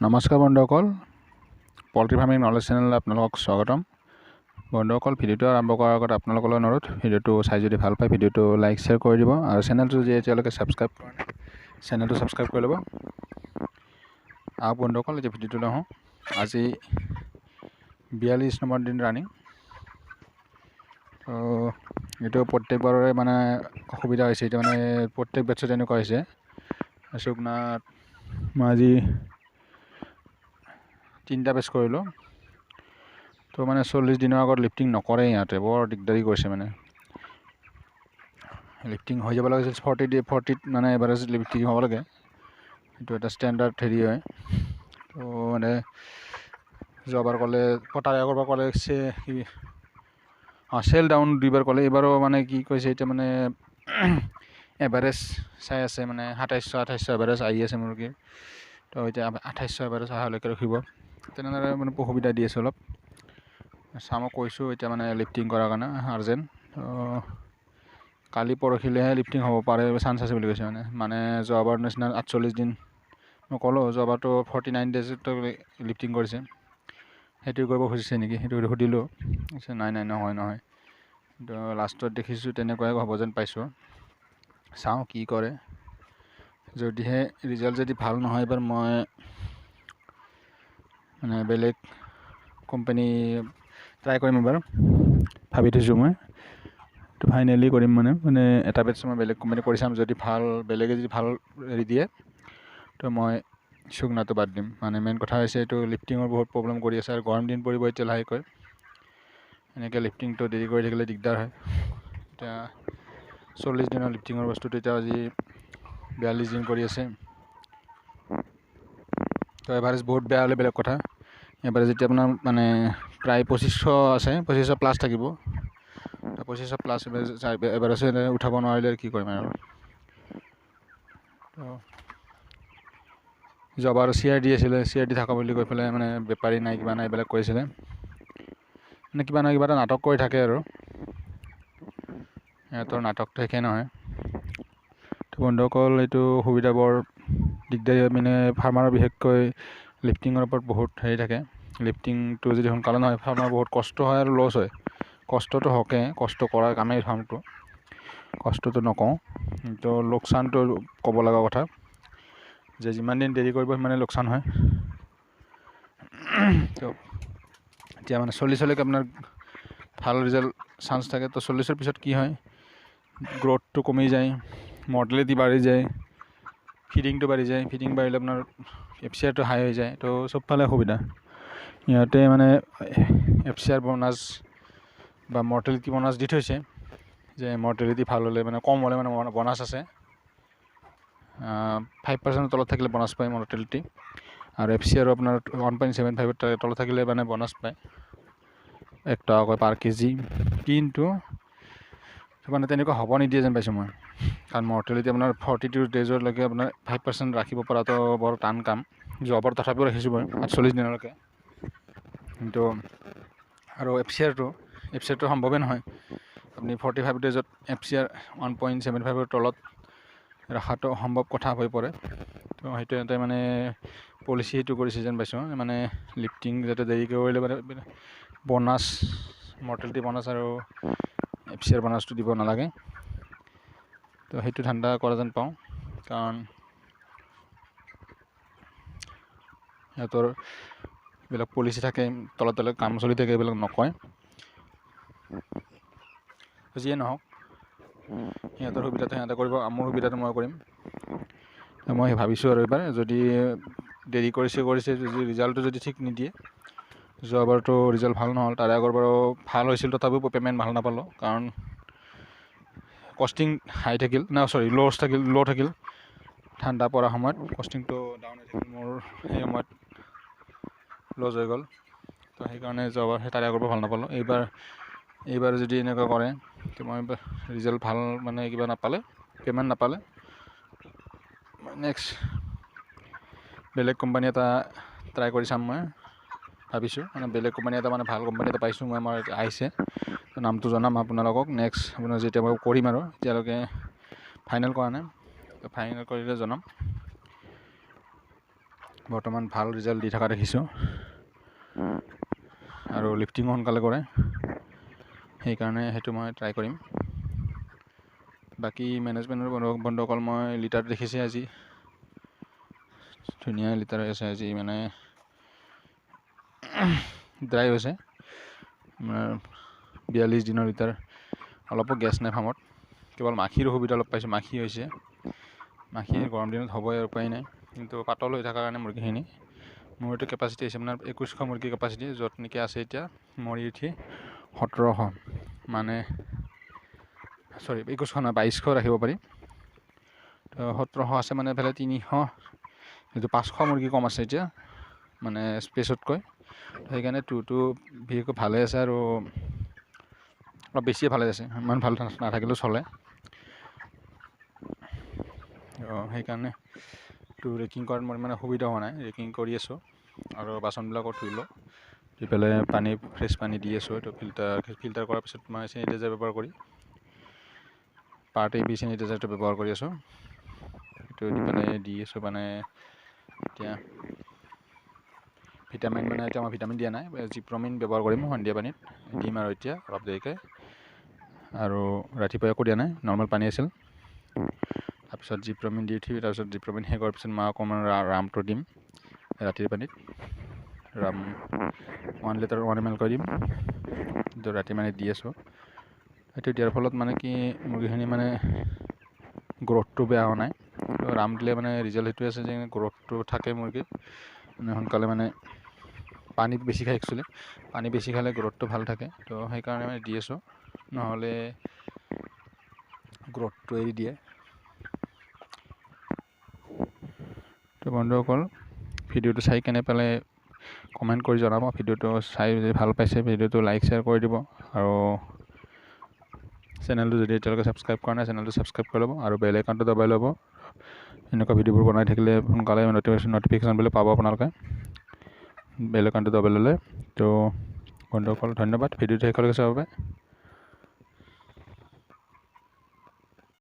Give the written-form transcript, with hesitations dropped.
নমস্কাৰ বন্ধুসকল, poultry farming knowledge চেনেললৈ আপোনালোকক স্বাগতম। বন্ধুসকল, ভিডিঅ'টো আৰম্ভ কৰাৰ আগত আপোনালোকলৈ অনুৰোধ, ভিডিঅ'টো চাই যদি ভাল পায় ভিডিঅ'টো লাইক শ্বেয়াৰ কৰি দিব আৰু চেনেলটো যদি এতিয়ালৈকে ছাবস্ক্ৰাইব কৰা নাই চেনেলটো ছাবস্ক্ৰাইব কৰি ল'ব। আৰু বন্ধুসকল, এতিয়া ভিডিঅ'টো আহোঁ। আজি 42 নম্বৰ দিন ৰানিং। তো এইটো প্ৰত্যেকবাৰৰে মানে অসুবিধা হৈছে। এতিয়া মানে প্ৰত্যেক বেটছত এনেকুৱা হৈছে। শুকনাত মই আজি 3টা বেচ কৰিলোঁ। তো মানে 40 দিনৰ আগত লিফটিং নকৰে, ইহঁতে বৰ দিগদাৰী কৰিছে। মানে লিফটিং হৈ যাব লাগে 40 মানে এভাৰেজ লিফটিং হ'ব লাগে, এইটো এটা ষ্টেণ্ডাৰ্ড হেৰি হয়। তো মানে যোৱাবাৰ ক'লে তাৰে আগৰবাৰ ক'লে চেল ডাউন 2বাৰ ক'লে, এইবাৰো মানে কি কৈছে এতিয়া মানে এভাৰেজ চাই আছে, মানে 2700-2800 এভাৰেজ আহি আছে মুৰ্গীৰ। তো এতিয়া 2800 এভাৰেজ অহালৈকে ৰখিব, তেনেদৰে মানে অসুবিধা দি আছে অলপ। চামক কৈছোঁ এতিয়া মানে লিফটিং কৰাৰ কাৰণে আৰ্জেণ্ট। কালি পৰহিলেহে লিফটিং হ'ব পাৰে, চান্স আছে বুলি কৈছে। মানে যোৱাবাৰ নিচিনা 48 দিন মই ক'লোঁ, যোৱাবাৰতো 49 ডেজত লিফটিং কৰিছে, সেইটো কৰিব খুজিছে নেকি, সেইটো সুধিলোঁ। নাই নহয়। কিন্তু লাষ্টত দেখিছোঁ তেনেকুৱাই হ'ব যেন পাইছোঁ। চাওঁ কি কৰে, যদিহে ৰিজাল্ট যদি ভাল নহয় এবাৰ মই মানে বেলেগ কোম্পানী ট্ৰাই কৰিম এবাৰ, ভাবি থৈছোঁ মই। তো ফাইনেলি কৰিম মানে এটা বেটছ মই বেলেগ কোম্পানী কৰি চাম, যদি ভাল বেলেগে যদি ভাল হেৰি দিয়ে তো মই শুকনাটো বাদ দিম। মানে মেইন কথা হৈছে এইটো লিফটিঙৰ বহুত প্ৰব্লেম কৰি আছে, আৰু গৰম দিন পৰিব এতিয়া লাহেকৈ। এনেকৈ লিফটিংটো দেৰি কৰি থাকিলে দিগদাৰ হয়। এতিয়া 40 দিনৰ লিফটিঙৰ বস্তুটো এতিয়া আজি 42 দিন কৰি আছে। তো এভাৰেজ বহুত বেয়া হ'লে বেলেগ কথা। এভাৰেজ যেতিয়া আপোনাৰ মানে প্ৰায় 2500 আছে, 2500 প্লাছ থাকিব। 2500 প্লাছ এভাৰেজ উঠাব নোৱাৰিলে কি কৰিম আৰু। তো যোৱাবাৰ CRD আছিলে, CRD থকা বুলি কৈ পেলাই মানে বেপাৰী নাই কিবা নাই এইবিলাক কৈছিলে, মানে কিবা নহয় কিবা এটা নাটক কৰি থাকে আৰু সিহঁতৰ নাটকটো শেষেই নহয়। তো বন্ধুসকল, এইটো সুবিধা বৰ দিগদাৰী হয়। মানে ফাৰ্মাৰৰ বিশেষকৈ লিফটিঙৰ ওপৰত বহুত হেৰি থাকে। লিফটিংটো যদি সোনকালে নহয় ফাৰ্মাৰ বহুত কষ্ট হয় আৰু লছ হয়। কষ্টটো হকে, কষ্ট কৰাৰ কামেই ফাৰ্মটো, কষ্টটো নকওঁ, কিন্তু লোকচানটো ক'ব লগা কথা যে যিমান দিন দেৰি কৰিব সিমানেই লোকচান হয়। তো এতিয়া মানে 40লৈকে আপোনাৰ ভাল ৰিজাল্ট চান্স থাকে। তো 40ৰ পিছত কি হয়, গ্ৰ'থটো কমি যায়, মৰ্টেলিটি বাঢ়ি যায়, ফিডিংটো বাঢ়ি যায়। ফিডিং বাঢ়িলে আপোনাৰ FCRটো হাই হৈ যায়। তো চবফালে সুবিধা। ইহঁতে মানে FCR বোনাছ বা মৰ্টেলিটি বোনাছ দি থৈছে, যে মৰ্টেলিটি ভাল হ'লে মানে কম হ'লে মানে বোনাছ আছে। 5% তলত থাকিলে বোনাছ পায় মৰ্টেলিটি, আৰু FCR আপোনাৰ 1.75 তলত থাকিলে মানে বোনাছ পায় 1 টকাকৈ পাৰ কেজি। কিন্তু মানে তেনেকুৱা হ'ব নিদিয়ে যেন পাইছোঁ মই, কাৰণ মৰ্টেলিটি আপোনাৰ 42 ডেজলৈকে আপোনাৰ 5% ৰাখিব পৰাটো বৰ টান কাম। যোৱাবাৰ তথাপিও ৰাখিছোঁ মই 48 দিনলৈকে। কিন্তু আৰু FCRটো সম্ভৱেই নহয়। আপুনি 45 ডেজত FCR 1.75 তলত ৰখাটো সম্ভৱ কথা হৈ পৰে। তো সেইটো এটা মানে পলিচি সেইটো কৰিছে যেন পাইছোঁ, মানে লিফটিং যাতে দেৰিকৈ কৰিলে মানে বোনাছ, মৰ্টেলিটি বোনাছ আৰু FCR বোনাছটো দিব নালাগে। তো সেইটো ধান্দা কৰা যেন পাওঁ, কাৰণ সিহঁতৰ এইবিলাক পলিচি থাকে, তলত কাম চলি থাকে, এইবিলাক নকয়। যিয়ে নহওক, সিহঁতৰ সুবিধাটো সিহঁতে কৰিব, মোৰ সুবিধাটো মই কৰিম। মই ভাবিছোঁ আৰু এইবাৰ যদি দেৰি কৰিছে যদি ৰিজাল্টটো যদি ঠিক নিদিয়ে, যোৱাবাৰতো ৰিজাল্ট ভাল নহ'ল, তাৰে আগৰবাৰো ভাল হৈছিল, তথাপিও পে'মেণ্ট ভাল নাপালোঁ, কাৰণ কষ্টিং হাই থাকিল, ল' থাকিল। ঠাণ্ডা পৰাৰ সময়ত কষ্টিংটো ডাউন হৈ থাকিল, মোৰ সেই সময়ত লছ হৈ গ'ল। তো সেইকাৰণে যোৱাবাৰ তাৰে আগৰবাৰ ভাল নাপালোঁ। এইবাৰ যদি এনেকুৱা কৰে, তো মই ৰিজাল্ট ভাল মানে কিবা নাপালে, পে'মেণ্ট নাপালে, নেক্সট বেলেগ কোম্পানী এটা ট্ৰাই কৰি চাম মই ভাবিছোঁ। মানে বেলেগ কোম্পানী এটা, মানে ভাল কোম্পানী এটা পাইছোঁ মই, আমাৰ আহিছে, নামটো জনাম আপোনালোকক নেক্সট। আপোনাৰ যেতিয়া মই কৰিম আৰু এতিয়ালৈকে ফাইনেল কৰা নাই, তো ফাইনেল কৰিলে জনাম। বৰ্তমান ভাল ৰিজাল্ট দি থকা দেখিছোঁ আৰু লিফটিঙো সোনকালে কৰে, সেইকাৰণে সেইটো মই ট্ৰাই কৰিম। বাকী মেনেজমেণ্টৰ বন্ধুসকল, মই লিটাৰ দেখিছে আজি ধুনীয়া লিটাৰ হৈ আছে। আজি মানে ড্ৰাই হৈছে, আপোনাৰ 42 দিনৰ লিটাৰ। অলপো গেছ নাই ফাৰ্মত, কেৱল মাখিৰ অসুবিধা অলপ পাইছোঁ। মাখি হৈছে, মাখি গৰম দিনত হ'বই, উপায় নাই। কিন্তু পাতল হৈ থকাৰ কাৰণে মুৰ্গীখিনি, মোৰ এইটো কেপাচিটি হৈছে আপোনাৰ 2100 মুৰ্গী কেপাচিটি, য'ত নেকি আছে এতিয়া মৰি উঠি 1700, মানে 2100 নহয় 2200 ৰাখিব পাৰি। তো 1700 আছে, মানে এইফালে 300, যিটো 500 মুৰ্গী কম আছে এতিয়া, মানে স্পেচতকৈ। সেইকাৰণে টুটো বিশেষকৈ ভালে আছে, আৰু অলপ বেছিয়ে ভালে আছে, ইমান ভাল নাথাকিলেও চলে। সেইকাৰণে টু ৰেকিং কৰাত মোৰ মানে সুবিধা হোৱা নাই, ৰেকিং কৰি আছোঁ। আৰু বাচনবিলাকত ধুই পেলাই পানী, ফ্ৰেছ পানী দি আছোঁ। এইটো ফিল্টাৰ কৰাৰ পিছত মই চেনিটাইজাৰ ব্যৱহাৰ কৰি, পাৰ্ট AB চেনিটাইজাৰটো ব্যৱহাৰ কৰি আছোঁ। সেইটো দি পেলাই দি আছোঁ। মানে এতিয়া ভিটামিন, মানে এতিয়া মই ভিটামিন দিয়া নাই, জিপ্ৰমিন ব্যৱহাৰ কৰিম সন্ধিয়া পানীত, দিম আৰু এতিয়া অলপ দেৰিকৈ। আৰু ৰাতিপুৱা একো দিয়া নাই, নৰ্মেল পানী আছিল। তাৰপিছত জিপ্ৰমিন দি উঠি, তাৰপিছত জিপ্ৰমিন শেষ হোৱাৰ পিছত মই অকণমান ৰামটো দিম ৰাতিৰ পানীত। ৰাম 1 লিটাৰ 1 ml কৰি দিম, কিন্তু ৰাতি মানে দি আছোঁ। সেইটো দিয়াৰ ফলত মানে কি, মুৰ্গীখিনি মানে গ্ৰ'থটো বেয়া হোৱা নাই। ৰাম দিলে মানে ৰিজাল্ট সেইটোৱে আছে যে গ্ৰ'থটো থাকে মুৰ্গীৰ, মানে সোনকালে, মানে পানী বেছি খায় একচুৱেলি, পানী বেছি খালে গ্ৰ'থটো ভাল থাকে। তো সেইকাৰণে মানে দি আছোঁ, নহ'লে গ্ৰ'থটো এৰি দিয়ে। তো বন্ধুসকল, ভিডিঅ'টো চাই কেনে পেলাই কমেণ্ট কৰি জনাব। ভিডিঅ'টো চাই যদি ভাল পাইছে, ভিডিঅ'টো লাইক শ্বেয়াৰ কৰি দিব, আৰু চেনেলটো যদি এতিয়ালৈকে ছাবস্ক্ৰাইব কৰা নাই, চেনেলটো ছাবস্ক্ৰাইব কৰি ল'ব, আৰু বেল আইকনটো দবাই ল'ব। এনেকুৱা ভিডিঅ'বোৰ বনাই থাকিলে সোনকালে নটিফিকেশ্যনবিলাক পাব আপোনালোকে, বেল আইকনটো দবাই ল'লে। তো বন্ধুসকল, ধন্যবাদ ভিডিঅ'টো শেষলৈকে চোৱাৰ বাবে।